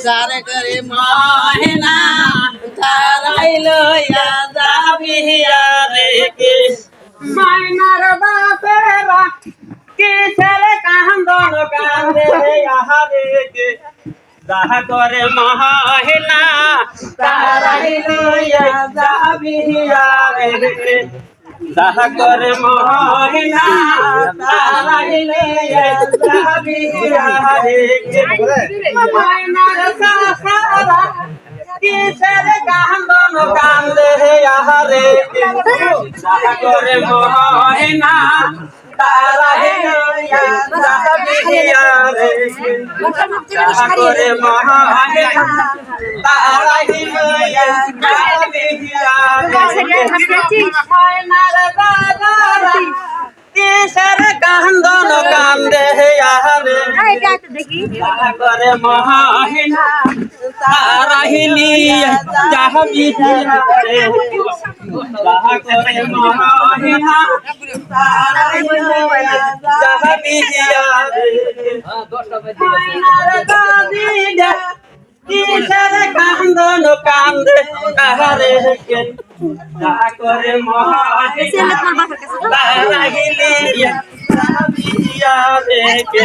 যারে করে মহেনা তারাই লইয়া যাবি রে কে মাইনার বাপেরা কিসের কান্দন কান্দে আহারে কে যাহা করে মহেনা তারাই লইয়া যাবি রে কে যাহা করে মহেনা তারাই লইয়া যাবি রে মাইনার সাহারা কিসের কান্দন কান্দে আহারে কে যাহা করে মহেনা তারাই লইয়া যাবি রে কে যাহা করে মহেনা তারাই লইয়া যাবি রে কে মাইনার দাদারা কিসের কান্দন কান্দে আহারে যাহা করে মহেনা তারাই লইয়া যাবি রে যাহা করে মহেনা তারাই লইয়া যাবি রে মাইনার দাদিরা কিসের কান্দন কান্দে আহারে কে যাহা করে মহেনা তারাই লইয়া যাবি রে কে